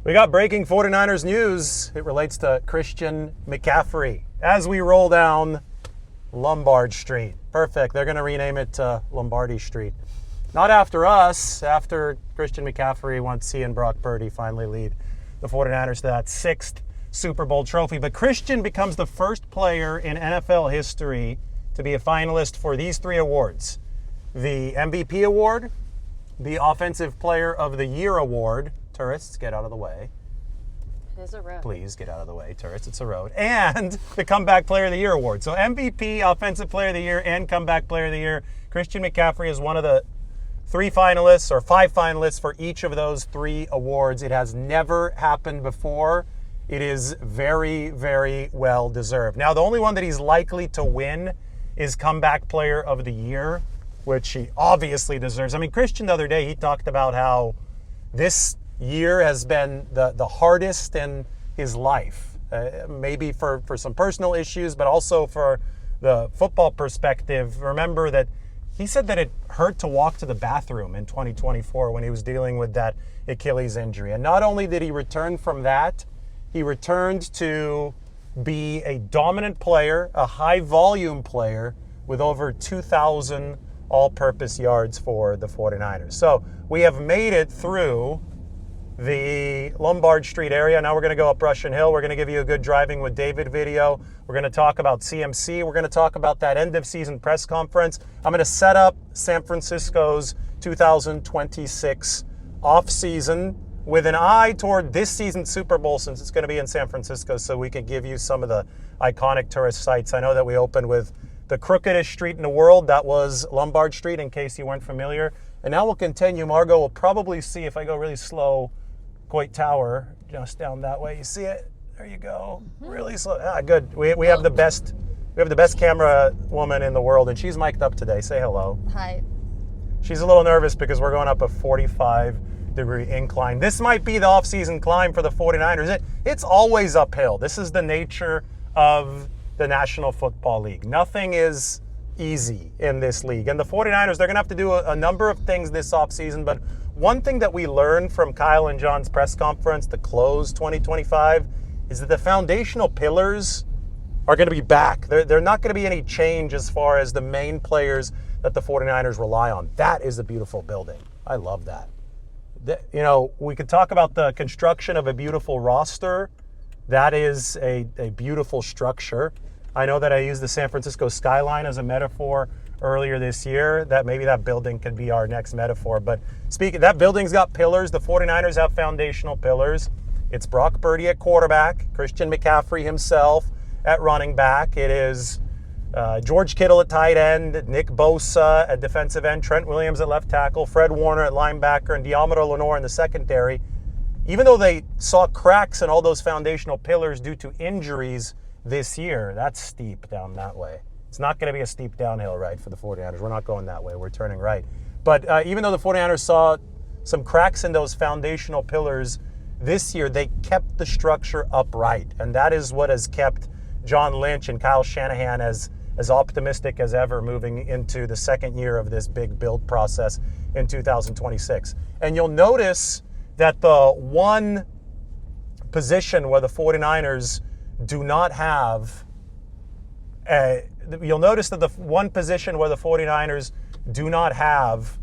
We got breaking 49ers news. It relates to Christian McCaffrey as we roll down Lombard Street. Perfect. They're going to rename it Lombardi Street. Not after us, after Christian McCaffrey, once he and Brock Purdy finally lead the 49ers to that 6th Super Bowl trophy. But Christian becomes the first player in NFL history to be a finalist for these 3 awards. The MVP award, the Offensive Player of the Year award. Tourists, get out of the way. It is a road. Please get out of the way, tourists. It's a road. And the Comeback Player of the Year award. So MVP, Offensive Player of the Year, and Comeback Player of the Year. Christian McCaffrey is one of the 3 finalists or 5 finalists for each of those 3 awards. It has never happened before. It is very, very well deserved. Now, the only one that he's likely to win is Comeback Player of the Year, which he obviously deserves. I mean, Christian the other day, he talked about how this year has been the hardest in his life. Maybe for some personal issues, but also for the football perspective. Remember that he said that it hurt to walk to the bathroom in 2024 when he was dealing with that Achilles injury. And not only did he return from that, he returned to be a dominant player, a high-volume player with over 2,000 all-purpose yards for the 49ers. So we have made it through the Lombard Street area. Now we're going to go up Russian Hill. We're going to give you a good Driving with David video. We're going to talk about CMC. We're going to talk about that end-of-season press conference. I'm going to set up San Francisco's 2026 off-season with an eye toward this season's Super Bowl, since it's going to be in San Francisco, so we can give you some of the iconic tourist sites. I know that we opened with the crookedest street in the world. That was Lombard Street, in case you weren't familiar. And now we'll continue. Margot will probably see, if I go really slow, Coit Tower, just down that way. You see it? There you go. Really slow. Good. We have the best camera woman in the world, and she's mic'd up today. Say hello. Hi. She's a little nervous because we're going up a 45-degree incline. This might be the off-season climb for the 49ers. It's always uphill. This is the nature of the National Football League. Nothing is easy in this league. And the 49ers, they're going to have to do a number of things this offseason, but one thing that we learned from Kyle and John's press conference to close 2025 is that the foundational pillars are going to be back. They're not going to be any change as far as the main players that the 49ers rely on. That is a beautiful building. I love that. We could talk about the construction of a beautiful roster. That is a beautiful structure. I know that I used the San Francisco skyline as a metaphor earlier this year, that maybe that building could be our next metaphor. But speaking, that building's got pillars. The 49ers have foundational pillars. It's Brock Purdy at quarterback, Christian McCaffrey himself at running back. It is George Kittle at tight end, Nick Bosa at defensive end, Trent Williams at left tackle, Fred Warner at linebacker, and Diamondo Lenore in the secondary. Even though they saw cracks in all those foundational pillars due to injuries this year, that's steep down that way. It's not going to be a steep downhill ride for the 49ers. We're not going that way. We're turning right. But even though the 49ers saw some cracks in those foundational pillars this year, they kept the structure upright. And that is what has kept John Lynch and Kyle Shanahan as optimistic as ever moving into the second year of this big build process in 2026. And you'll notice that the one position where the 49ers do not have you'll notice that the one position where the 49ers do not have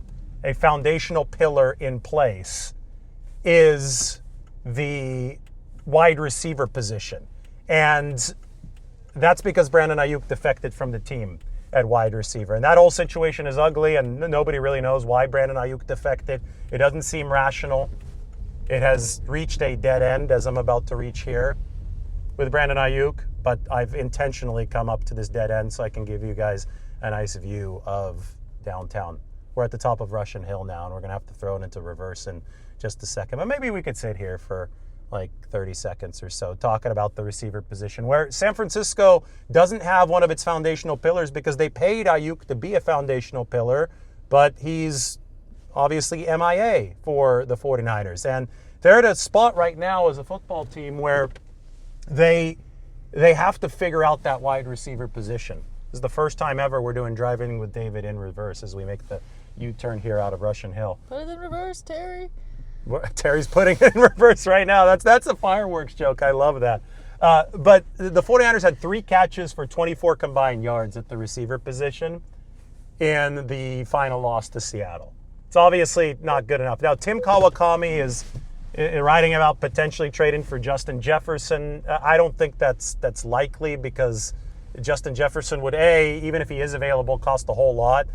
a foundational pillar in place is the wide receiver position. And that's because Brandon Ayuk defected from the team at wide receiver. And that whole situation is ugly, and nobody really knows why Brandon Ayuk defected. It doesn't seem rational. It has reached a dead end, as I'm about to reach here with Brandon Ayuk. But I've intentionally come up to this dead end so I can give you guys a nice view of downtown. We're at the top of Russian Hill now, and we're going to have to throw it into reverse in just a second. But maybe we could sit here for like 30 seconds or so talking about the receiver position, where San Francisco doesn't have one of its foundational pillars because they paid Ayuk to be a foundational pillar, but he's obviously MIA for the 49ers. And they're at a spot right now as a football team where they have to figure out that wide receiver position. This is the first time ever we're doing Driving with David in reverse as we make the U-turn here out of Russian Hill. Put it in reverse, Terry. Terry's putting it in reverse right now. That's a fireworks joke. I love that. But the 49ers had 3 catches for 24 combined yards at the receiver position in the final loss to Seattle. It's obviously not good enough. Now, Tim Kawakami is writing about potentially trading for Justin Jefferson. I don't think that's likely because Justin Jefferson would, A, even if he is available, cost a whole lot.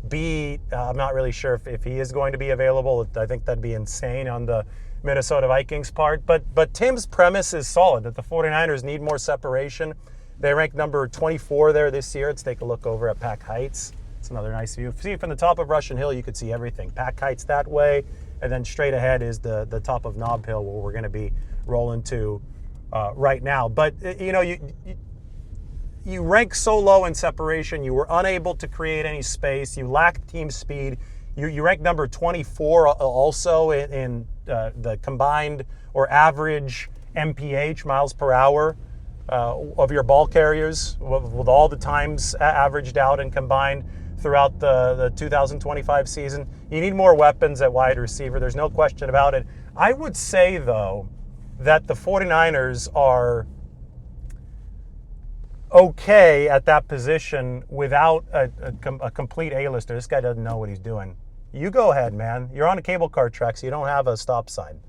B, I'm not really sure if he is going to be available. I think that'd be insane on the Minnesota Vikings part. But Tim's premise is solid, that the 49ers need more separation. They rank number 24 there this year. Let's take a look over at Pack Heights. It's another nice view. See, from the top of Russian Hill, you could see everything. Pack Heights that way, and then straight ahead is the top of Nob Hill, where we're going to be rolling to right now. But, you rank so low in separation. You were unable to create any space. You lacked team speed. You rank number 24 also in the combined or average MPH, miles per hour, of your ball carriers, with all the times averaged out and combined throughout the 2025 season. You need more weapons at wide receiver. There's no question about it. I would say, though, that the 49ers are okay at that position without a complete A-lister. This guy doesn't know what he's doing. You go ahead, man. You're on a cable car track, so you don't have a stop sign.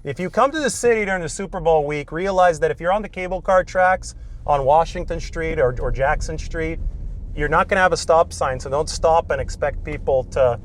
If you come to the city during the Super Bowl week, realize that if you're on the cable car tracks on Washington Street or Jackson Street, you're not going to have a stop sign, so don't stop and expect people to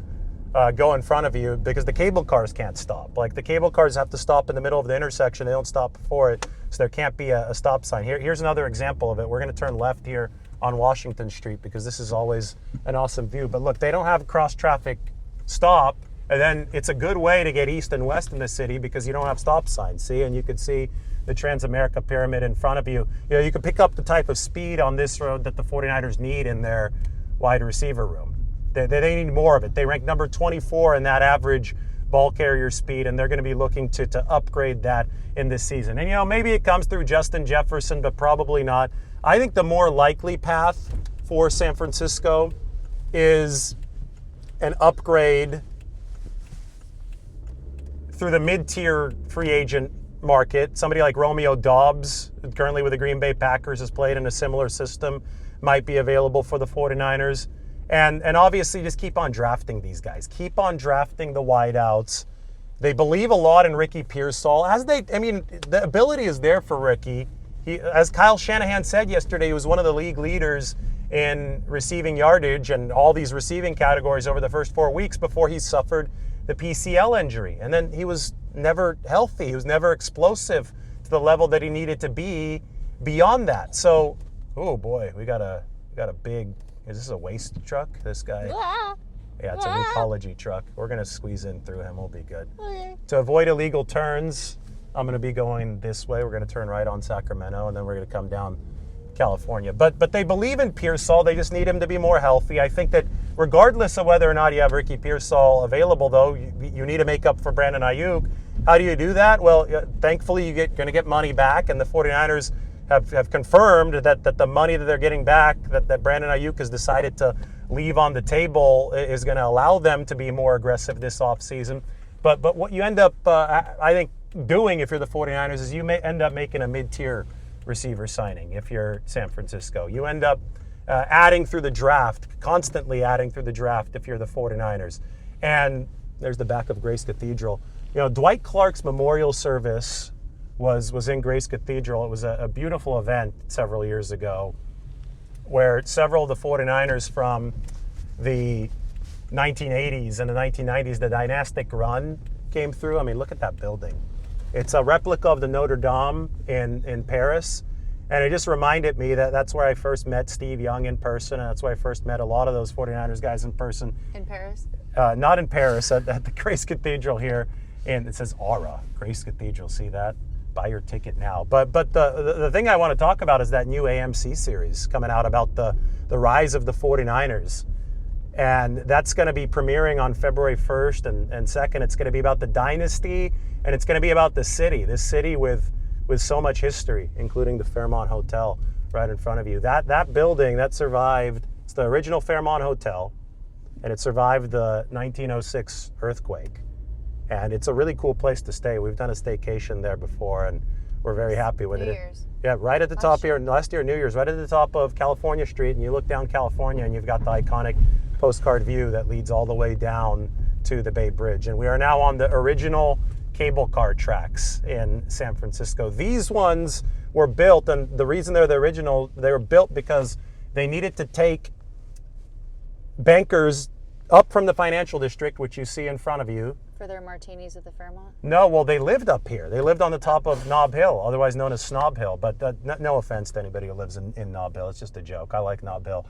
go in front of you, because the cable cars can't stop. Like, the cable cars have to stop in the middle of the intersection. They don't stop before it, so there can't be a stop sign. Here's another example of it. We're going to turn left here on Washington Street because this is always an awesome view. But look, they don't have cross-traffic stop, and then it's a good way to get east and west in the city because you don't have stop signs. See, and you could see the Transamerica Pyramid in front of you. You know, you can pick up the type of speed on this road that the 49ers need in their wide receiver room. They need more of it. They rank number 24 in that average ball carrier speed, and they're going to be looking to upgrade that in this season. And, maybe it comes through Justin Jefferson, but probably not. I think the more likely path for San Francisco is an upgrade through the mid-tier free agent market. Somebody like Romeo Doubs, currently with the Green Bay Packers, has played in a similar system, might be available for the 49ers. And obviously just keep on drafting these guys. Keep on drafting the wideouts. They believe a lot in Ricky Pearsall. The ability is there for Ricky. As Kyle Shanahan said yesterday, he was one of the league leaders in receiving yardage and all these receiving categories over the first 4 weeks before he suffered the PCL injury. And then he was never healthy. He was never explosive to the level that he needed to be beyond that. So, oh boy, we got a big... Is this a waste truck? This guy? Yeah, it's an ecology truck. We're going to squeeze in through him. We'll be good. To avoid illegal turns, I'm going to be going this way. We're going to turn right on Sacramento, and then we're going to come down California. But they believe in Pearsall. They just need him to be more healthy. I think that regardless of whether or not you have Ricky Pearsall available, though, you need to make up for Brandon Ayuk. How do you do that? Well, thankfully, you're going to get money back, and the 49ers have confirmed that the money that they're getting back, that Brandon Ayuk has decided to leave on the table, is going to allow them to be more aggressive this offseason. But what you end up, I think, doing if you're the 49ers is you may end up making a mid-tier receiver signing if you're San Francisco. You end up adding through the draft, constantly adding through the draft if you're the 49ers. And there's the back of Grace Cathedral. Dwight Clark's memorial service was in Grace Cathedral. It was a beautiful event several years ago where several of the 49ers from the 1980s and the 1990s, the dynastic run, came through. I mean, look at that building. It's a replica of the Notre Dame in Paris. And it just reminded me that that's where I first met Steve Young in person, and that's where I first met a lot of those 49ers guys in person. In Paris? Not in Paris, at the Grace Cathedral here. And it says Aura, Grace Cathedral. See that? Buy your ticket now. But the thing I want to talk about is that new AMC series coming out about the rise of the 49ers. And that's going to be premiering on February 1st and 2nd. It's going to be about the dynasty, and it's going to be about the city, this city with so much history, including the Fairmont Hotel right in front of you. That building, that survived, it's the original Fairmont Hotel, and it survived the 1906 earthquake. And it's a really cool place to stay. We've done a staycation there before, and we're very happy with New it. Year's. Yeah, right at the top here. Last year, New Year's, right at the top of California Street, and you look down California, and you've got the iconic postcard view that leads all the way down to the Bay Bridge. And we are now on the original cable car tracks in San Francisco. These ones were built, and the reason they're the original, they were built because they needed to take bankers up from the financial district, which you see in front of you. For their martinis at the Fairmont? No, well, they lived up here. They lived on the top of Nob Hill, otherwise known as Snob Hill. But no offense to anybody who lives in Nob Hill. It's just a joke. I like Nob Hill.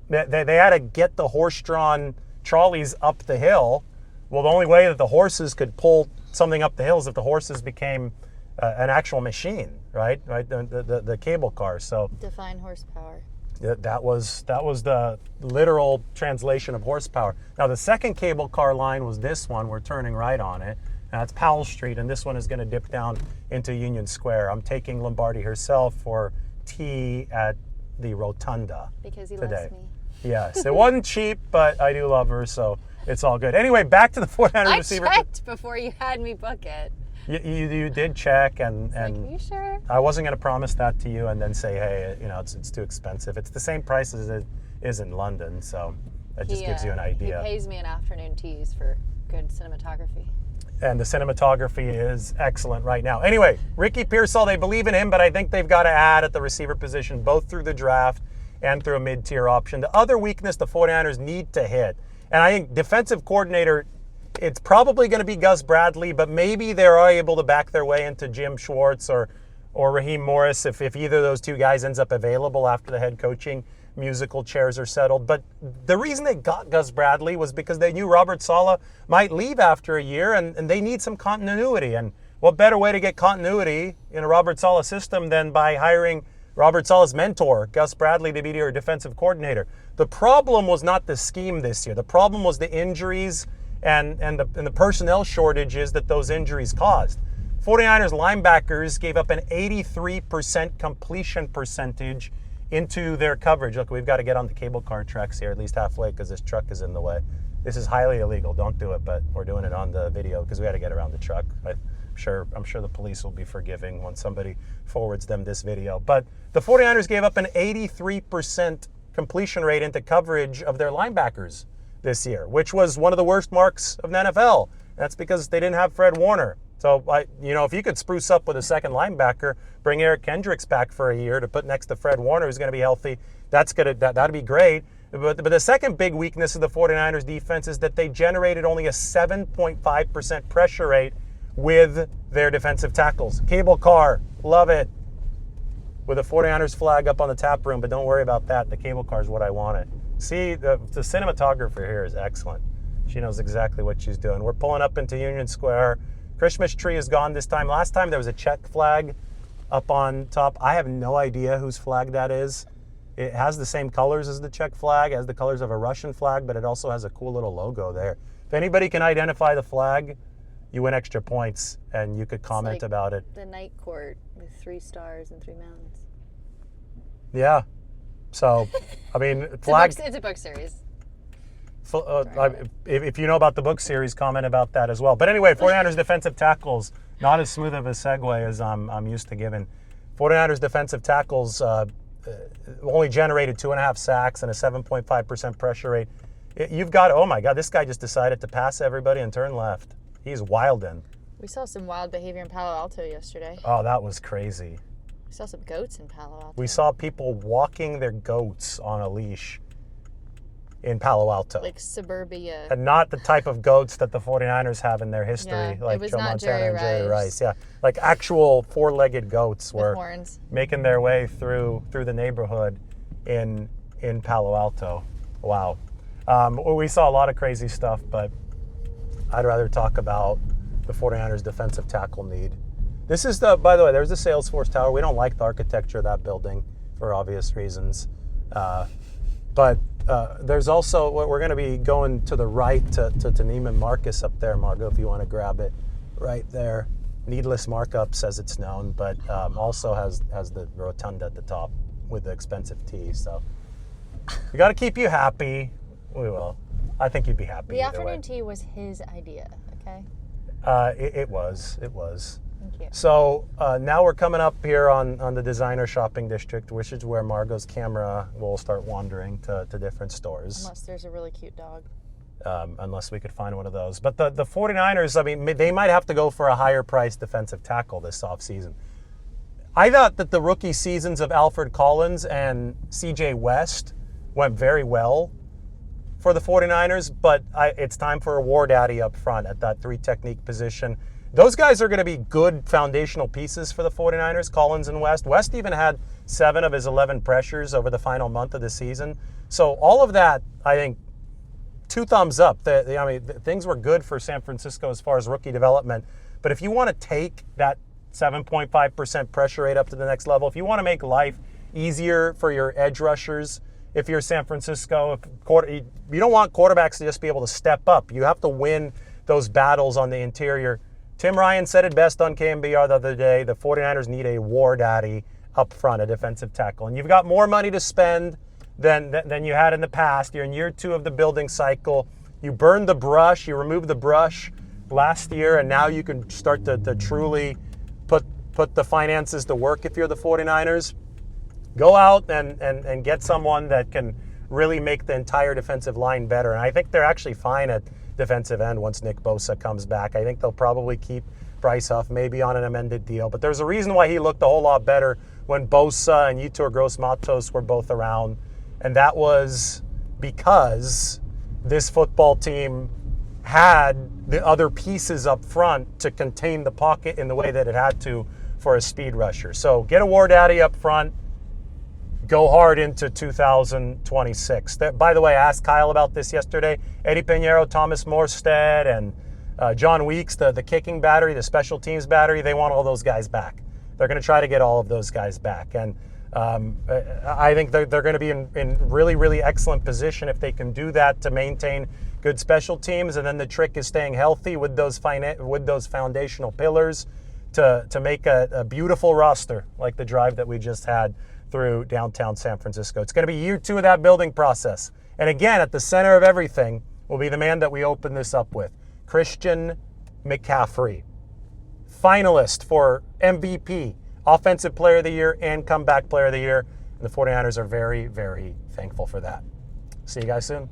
They had to get the horse-drawn trolleys up the hill. Well, the only way that the horses could pull something up the hill is if the horses became an actual machine, right? The cable cars. So Define horsepower. that was the literal translation of horsepower. Now the second cable car line was this one. We're turning right on it. That's Powell Street, and this one is going to dip down into Union Square. I'm taking Lombardi herself for tea at the Rotunda Because he today. loves me. Yes, it wasn't cheap, but I do love her, so it's all good. Anyway, back to the 49ers I receiver. checked before you had me book it. You did check, and Like, are you sure? I wasn't going to promise that to you and then say, hey, it's too expensive. It's the same price as it is in London, so that just gives you an idea. He pays me an afternoon teas for good cinematography. And the cinematography is excellent right now. Anyway, Ricky Pearsall, they believe in him, but I think they've got to add at the receiver position, both through the draft and through a mid-tier option. The other weakness the 49ers need to hit, and I think defensive coordinator, it's probably going to be Gus Bradley, but maybe they're able to back their way into Jim Schwartz or Raheem Morris if either of those two guys ends up available after the head coaching musical chairs are settled. But the reason they got Gus Bradley was because they knew Robert Saleh might leave after a year, and they need some continuity. And what better way to get continuity in a Robert Saleh system than by hiring Robert Saleh's mentor, Gus Bradley, to be your defensive coordinator? The problem was not the scheme this year. The problem was the injuries and the personnel shortages that those injuries caused. 49ers linebackers gave up an 83% completion percentage into their coverage. Look, we've got to get on the cable car tracks here, at least halfway, because this truck is in the way. This is highly illegal. Don't do it, but we're doing it on the video because we got to get around the truck. I'm sure the police will be forgiving when somebody forwards them this video. But the 49ers gave up an 83% completion rate into coverage of their linebackers this year, which was one of the worst marks of the NFL. That's because they didn't have Fred Warner. So, if you could spruce up with a second linebacker, bring Eric Kendricks back for a year to put next to Fred Warner, who's going to be healthy, that'd be great. But the second big weakness of the 49ers defense is that they generated only a 7.5% pressure rate with their defensive tackles. Cable car, love it. With a 49ers flag up on the tap room, but don't worry about that. The cable car is what I wanted. See, the cinematographer here is excellent. She knows exactly what she's doing. We're pulling up into Union Square. Christmas tree is gone this time. Last time there was a Czech flag up on top. I have no idea whose flag that is. It has the same colors as the Czech flag, has the colors of a Russian flag, but it also has a cool little logo there. If anybody can identify the flag, you win extra points, and you could comment about it. The night court with 3 stars and 3 mountains. Yeah. So, I mean, flag. It's a book series. If you know about the book series, comment about that as well. But anyway, 49ers defensive tackles, not as smooth of a segue as I'm used to giving. 49ers defensive tackles only generated 2.5 sacks and a 7.5% pressure rate. You've got, oh my God, this guy just decided to pass everybody and turn left. He's wildin'. We saw some wild behavior in Palo Alto yesterday. Oh, that was crazy. We saw some goats in Palo Alto. We saw people walking their goats on a leash in Palo Alto. Like suburbia. And not the type of goats that the 49ers have in their history, like Joe Montana and Jerry Rice. Yeah, like actual 4-legged goats were horns. Making their way through the neighborhood in Palo Alto. Wow. We saw a lot of crazy stuff, but I'd rather talk about the 49ers defensive tackle need. This is by the way, there's the Salesforce Tower. We don't like the architecture of that building for obvious reasons. But there's also, we're going to be going to the right to Neiman Marcus up there, Margot, if you want to grab it right there. Needless markups, as it's known, but also has the rotunda at the top with the expensive tea. So we got to keep you happy. We will. I think you'd be happy. The afternoon tea was his idea, okay? It was. Thank you. So now we're coming up here on the designer shopping district, which is where Margot's camera will start wandering to different stores. Unless there's a really cute dog. Unless we could find one of those. But the 49ers, I mean, they might have to go for a higher priced defensive tackle this offseason. I thought that the rookie seasons of Alfred Collins and CJ West went very well for the 49ers, but it's time for a war daddy up front at that 3 technique position. Those guys are going to be good foundational pieces for the 49ers, Collins and West. West even had 7 of his 11 pressures over the final month of the season. So all of that, I think, 2 thumbs up. Things were good for San Francisco as far as rookie development. But if you want to take that 7.5% pressure rate up to the next level, if you want to make life easier for your edge rushers, if you're San Francisco, you don't want quarterbacks to just be able to step up. You have to win those battles on the interior. Tim Ryan said it best on KMBR the other day. The 49ers need a war daddy up front, a defensive tackle. And you've got more money to spend than you had in the past. You're in year 2 of the building cycle. You burned the brush. You removed the brush last year, and now you can start to truly put the finances to work if you're the 49ers. Go out and get someone that can really make the entire defensive line better. And I think they're actually fine at defensive end once Nick Bosa comes back. I think they'll probably keep Bryce Huff maybe on an amended deal. But there's a reason why he looked a whole lot better when Bosa and Yetur Gross-Matos were both around. And that was because this football team had the other pieces up front to contain the pocket in the way that it had to for a speed rusher. So get a war daddy up front. Go hard into 2026. By the way, I asked Kyle about this yesterday. Eddie Pinheiro, Thomas Morstead, and John Weeks, the kicking battery, the special teams battery, they want all those guys back. They're going to try to get all of those guys back. And I think they're going to be in really, really excellent position if they can do that to maintain good special teams. And then the trick is staying healthy with those foundational pillars to make a beautiful roster like the drive that we just had through downtown San Francisco. It's going to be year 2 of that building process. And again, at the center of everything will be the man that we open this up with, Christian McCaffrey, finalist for MVP, Offensive Player of the Year, and Comeback Player of the Year. And the 49ers are very, very thankful for that. See you guys soon.